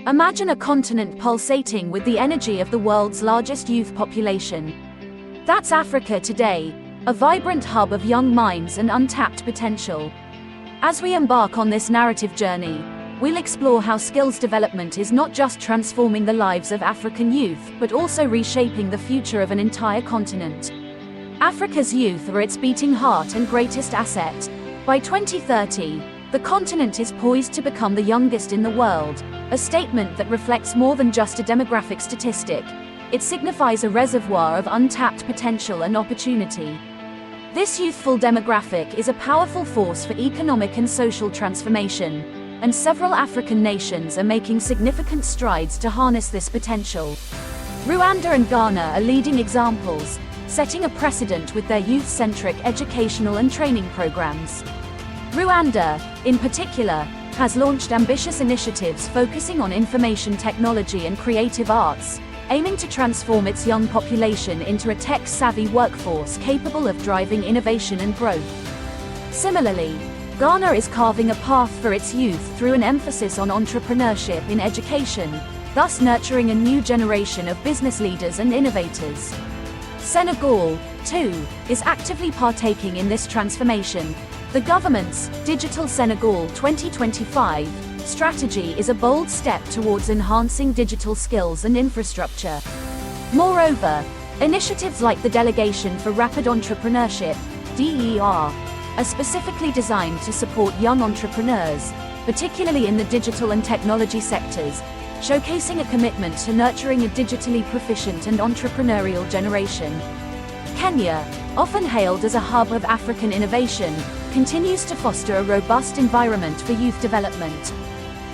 Imagine a continent pulsating with the energy of the world's largest youth population. That's Africa today, a vibrant hub of young minds and untapped potential. As we embark on this narrative journey, we'll explore how skills development is not just transforming the lives of African youth, but also reshaping the future of an entire continent. Africa's youth are its beating heart and greatest asset. By 2030, the continent is poised to become the youngest in the world, a statement that reflects more than just a demographic statistic. It signifies a reservoir of untapped potential and opportunity. This youthful demographic is a powerful force for economic and social transformation, and several African nations are making significant strides to harness this potential. Rwanda and Ghana are leading examples, setting a precedent with their youth-centric educational and training programs. Rwanda, in particular, has launched ambitious initiatives focusing on information technology and creative arts, aiming to transform its young population into a tech-savvy workforce capable of driving innovation and growth. Similarly, Ghana is carving a path for its youth through an emphasis on entrepreneurship in education, thus nurturing a new generation of business leaders and innovators. Senegal, too, is actively partaking in this transformation. The government's Digital Senegal 2025 strategy is a bold step towards enhancing digital skills and infrastructure. Moreover, initiatives like the Delegation for Rapid Entrepreneurship, DER, are specifically designed to support young entrepreneurs, particularly in the digital and technology sectors, showcasing a commitment to nurturing a digitally proficient and entrepreneurial generation. Kenya, often hailed as a hub of African innovation, continues to foster a robust environment for youth development.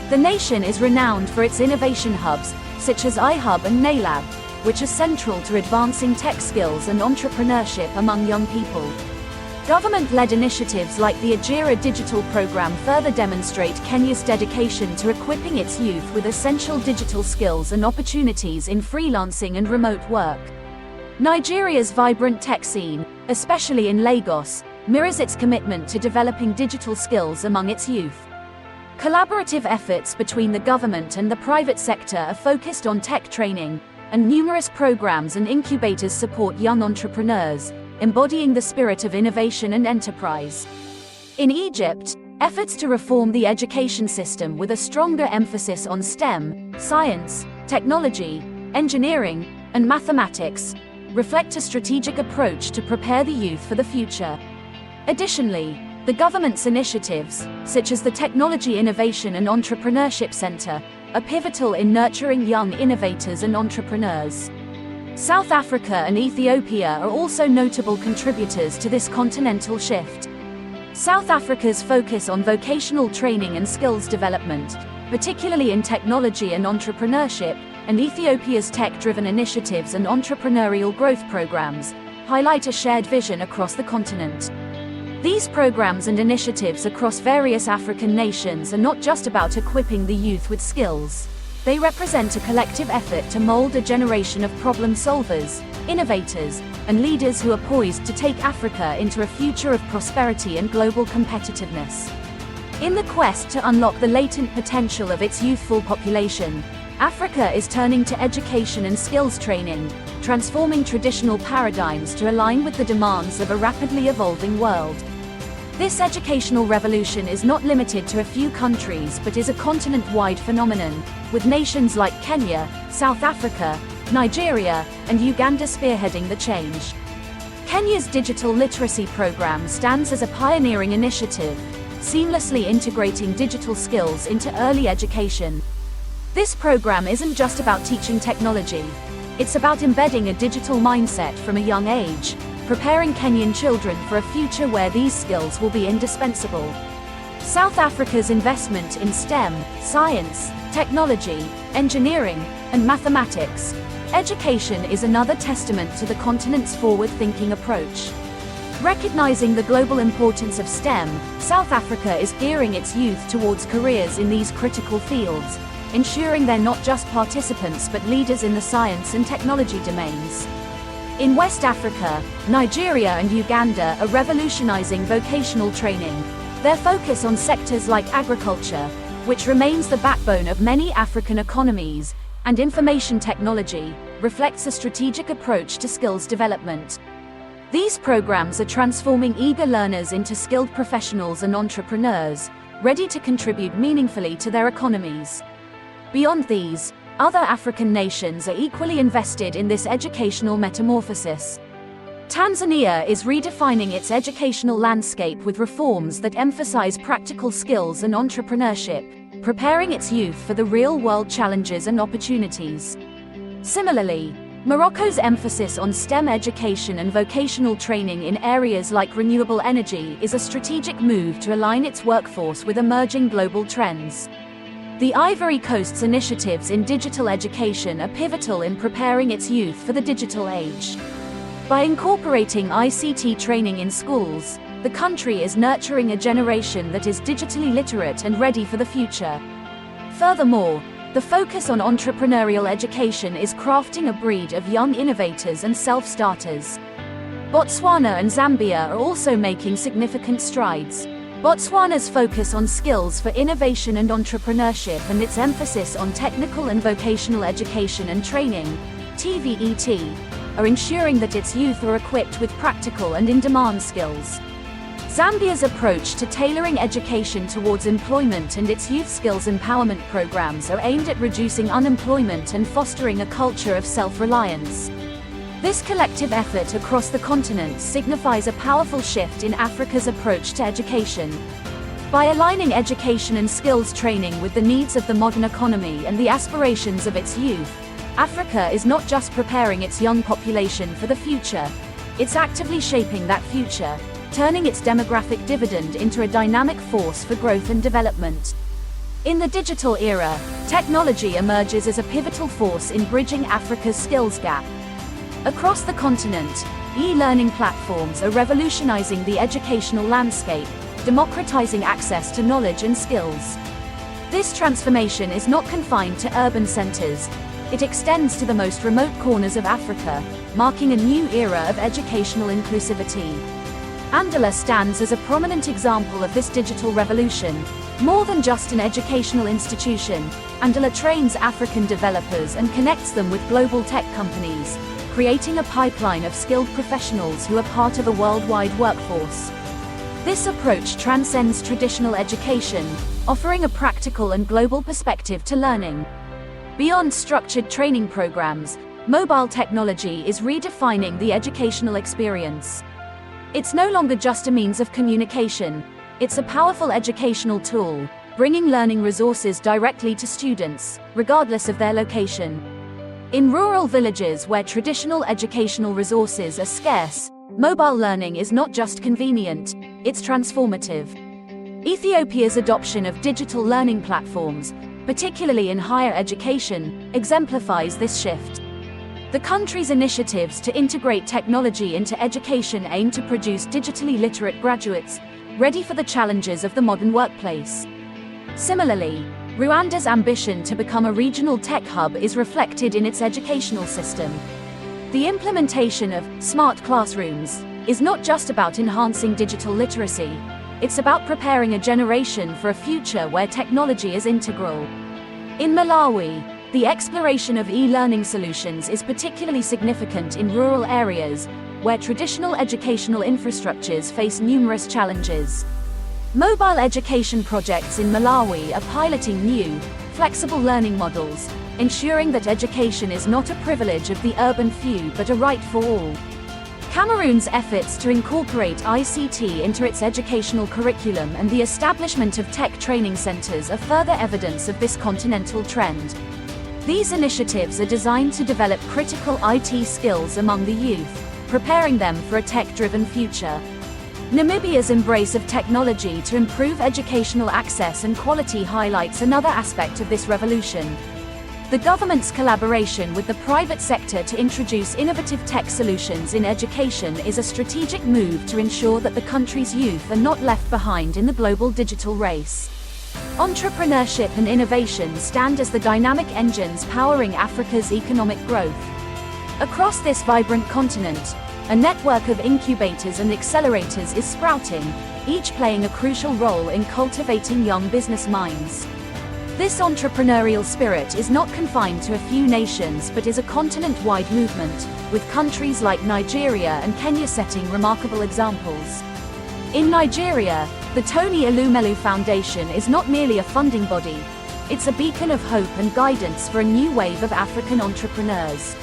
The nation is renowned for its innovation hubs, such as iHub and NALAB, which are central to advancing tech skills and entrepreneurship among young people. Government-led initiatives like the Ajira digital program further demonstrate Kenya's dedication to equipping its youth with essential digital skills and opportunities in freelancing and remote work. Nigeria's vibrant tech scene, especially in Lagos, mirrors its commitment to developing digital skills among its youth. Collaborative efforts between the government and the private sector are focused on tech training, and numerous programs and incubators support young entrepreneurs, embodying the spirit of innovation and enterprise. In Egypt, efforts to reform the education system with a stronger emphasis on STEM, science, technology, engineering, and mathematics, reflect a strategic approach to prepare the youth for the future. Additionally, the government's initiatives, such as the Technology Innovation and Entrepreneurship Center, are pivotal in nurturing young innovators and entrepreneurs. South Africa and Ethiopia are also notable contributors to this continental shift. South Africa's focus on vocational training and skills development, particularly in technology and entrepreneurship, and Ethiopia's tech-driven initiatives and entrepreneurial growth programs, highlight a shared vision across the continent. These programs and initiatives across various African nations are not just about equipping the youth with skills. They represent a collective effort to mold a generation of problem solvers, innovators, and leaders who are poised to take Africa into a future of prosperity and global competitiveness. In the quest to unlock the latent potential of its youthful population, Africa is turning to education and skills training, transforming traditional paradigms to align with the demands of a rapidly evolving world. This educational revolution is not limited to a few countries but is a continent-wide phenomenon, with nations like Kenya, South Africa, Nigeria, and Uganda spearheading the change. Kenya's digital literacy program stands as a pioneering initiative, seamlessly integrating digital skills into early education. This program isn't just about teaching technology. It's about embedding a digital mindset from a young age, preparing Kenyan children for a future where these skills will be indispensable. South Africa's investment in STEM, science, technology, engineering, and mathematics, education is another testament to the continent's forward-thinking approach. Recognizing the global importance of STEM, South Africa is gearing its youth towards careers in these critical fields, ensuring they're not just participants but leaders in the science and technology domains. In West Africa, Nigeria and Uganda are revolutionizing vocational training. Their focus on sectors like agriculture, which remains the backbone of many African economies, and information technology, reflects a strategic approach to skills development. These programs are transforming eager learners into skilled professionals and entrepreneurs, ready to contribute meaningfully to their economies. Beyond these, other African nations are equally invested in this educational metamorphosis. Tanzania is redefining its educational landscape with reforms that emphasize practical skills and entrepreneurship, preparing its youth for the real-world challenges and opportunities. Similarly, Morocco's emphasis on STEM education and vocational training in areas like renewable energy is a strategic move to align its workforce with emerging global trends. The Ivory Coast's initiatives in digital education are pivotal in preparing its youth for the digital age. By incorporating ICT training in schools, the country is nurturing a generation that is digitally literate and ready for the future. Furthermore, the focus on entrepreneurial education is crafting a breed of young innovators and self-starters. Botswana and Zambia are also making significant strides. Botswana's focus on skills for innovation and entrepreneurship and its emphasis on technical and vocational education and training, TVET, are ensuring that its youth are equipped with practical and in-demand skills. Zambia's approach to tailoring education towards employment and its youth skills empowerment programs are aimed at reducing unemployment and fostering a culture of self-reliance. This collective effort across the continent signifies a powerful shift in Africa's approach to education. By aligning education and skills training with the needs of the modern economy and the aspirations of its youth, Africa is not just preparing its young population for the future, it's actively shaping that future, turning its demographic dividend into a dynamic force for growth and development. In the digital era, technology emerges as a pivotal force in bridging Africa's skills gap. Across the continent, e-learning platforms are revolutionizing the educational landscape, democratizing access to knowledge and skills. This transformation is not confined to urban centers. It extends to the most remote corners of Africa, marking a new era of educational inclusivity. Andala stands as a prominent example of this digital revolution. More than just an educational institution, Andala trains African developers and connects them with global tech companies, creating a pipeline of skilled professionals who are part of a worldwide workforce. This approach transcends traditional education, offering a practical and global perspective to learning. Beyond structured training programs, mobile technology is redefining the educational experience. It's no longer just a means of communication, it's a powerful educational tool, bringing learning resources directly to students, regardless of their location. In rural villages where traditional educational resources are scarce, mobile learning is not just convenient, it's transformative. Ethiopia's adoption of digital learning platforms, particularly in higher education, exemplifies this shift. The country's initiatives to integrate technology into education aim to produce digitally literate graduates, ready for the challenges of the modern workplace. Similarly, Rwanda's ambition to become a regional tech hub is reflected in its educational system. The implementation of smart classrooms is not just about enhancing digital literacy, it's about preparing a generation for a future where technology is integral. In Malawi, the exploration of e-learning solutions is particularly significant in rural areas, where traditional educational infrastructures face numerous challenges. Mobile education projects in Malawi are piloting new, flexible learning models, ensuring that education is not a privilege of the urban few but a right for all. Cameroon's efforts to incorporate ICT into its educational curriculum and the establishment of tech training centers are further evidence of this continental trend. These initiatives are designed to develop critical IT skills among the youth, preparing them for a tech-driven future. Namibia's embrace of technology to improve educational access and quality highlights another aspect of this revolution. The government's collaboration with the private sector to introduce innovative tech solutions in education is a strategic move to ensure that the country's youth are not left behind in the global digital race. Entrepreneurship and innovation stand as the dynamic engines powering Africa's economic growth. Across this vibrant continent, a network of incubators and accelerators is sprouting, each playing a crucial role in cultivating young business minds. This entrepreneurial spirit is not confined to a few nations but is a continent-wide movement, with countries like Nigeria and Kenya setting remarkable examples. In Nigeria, the Tony Elumelu Foundation is not merely a funding body, it's a beacon of hope and guidance for a new wave of African entrepreneurs.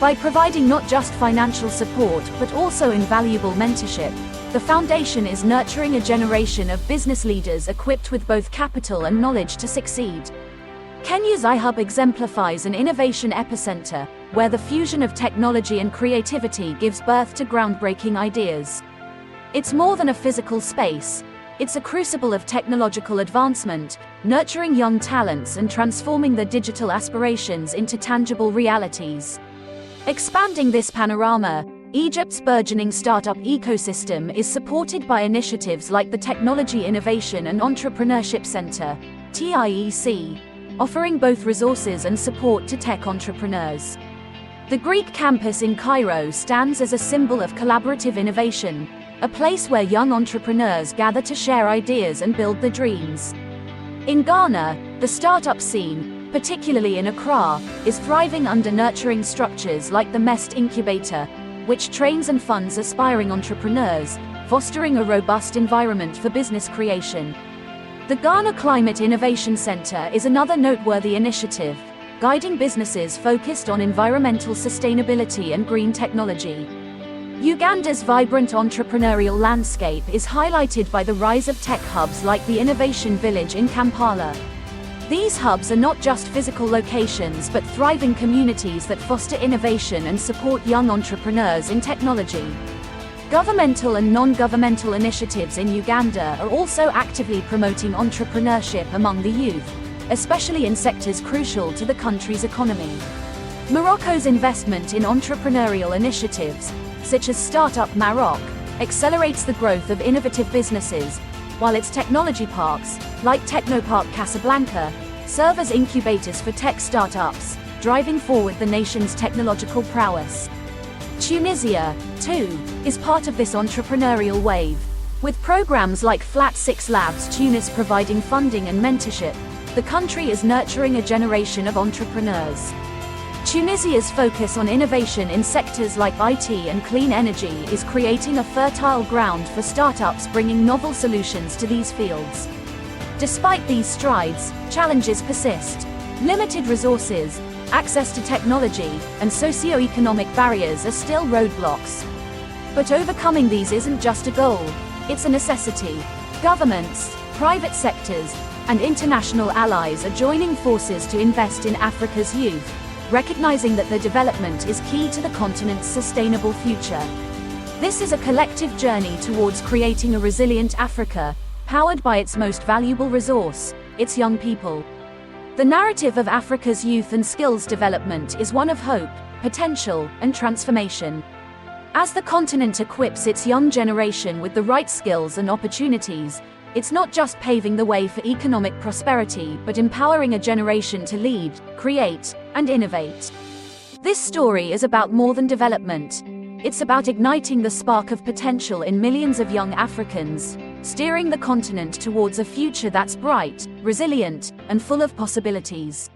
By providing not just financial support but also invaluable mentorship, the foundation is nurturing a generation of business leaders equipped with both capital and knowledge to succeed. Kenya's iHub exemplifies an innovation epicenter, where the fusion of technology and creativity gives birth to groundbreaking ideas. It's more than a physical space, it's a crucible of technological advancement, nurturing young talents and transforming their digital aspirations into tangible realities. Expanding this panorama, Egypt's burgeoning startup ecosystem is supported by initiatives like the Technology Innovation and Entrepreneurship Center, TIEC, offering both resources and support to tech entrepreneurs. The Greek campus in Cairo stands as a symbol of collaborative innovation, a place where young entrepreneurs gather to share ideas and build their dreams. In Ghana, the startup scene, particularly in Accra, is thriving under nurturing structures like the MEST Incubator, which trains and funds aspiring entrepreneurs, fostering a robust environment for business creation. The Ghana Climate Innovation Center is another noteworthy initiative, guiding businesses focused on environmental sustainability and green technology. Uganda's vibrant entrepreneurial landscape is highlighted by the rise of tech hubs like the Innovation Village in Kampala. These hubs are not just physical locations but thriving communities that foster innovation and support young entrepreneurs in technology. Governmental and non-governmental initiatives in Uganda are also actively promoting entrepreneurship among the youth, especially in sectors crucial to the country's economy. Morocco's investment in entrepreneurial initiatives, such as Startup Maroc, accelerates the growth of innovative businesses, while its technology parks, like Technopark Casablanca, serve as incubators for tech startups, driving forward the nation's technological prowess. Tunisia, too, is part of this entrepreneurial wave. With programs like Flat 6 Labs Tunis providing funding and mentorship, the country is nurturing a generation of entrepreneurs. Tunisia's focus on innovation in sectors like IT and clean energy is creating a fertile ground for startups bringing novel solutions to these fields. Despite these strides, challenges persist. Limited resources, access to technology, and socio-economic barriers are still roadblocks. But overcoming these isn't just a goal, it's a necessity. Governments, private sectors, and international allies are joining forces to invest in Africa's youth, recognizing that their development is key to the continent's sustainable future. This is a collective journey towards creating a resilient Africa, powered by its most valuable resource, its young people. The narrative of Africa's youth and skills development is one of hope, potential, and transformation. As the continent equips its young generation with the right skills and opportunities, it's not just paving the way for economic prosperity but empowering a generation to lead, create, and innovate. This story is about more than development. It's about igniting the spark of potential in millions of young Africans, steering the continent towards a future that's bright, resilient, and full of possibilities.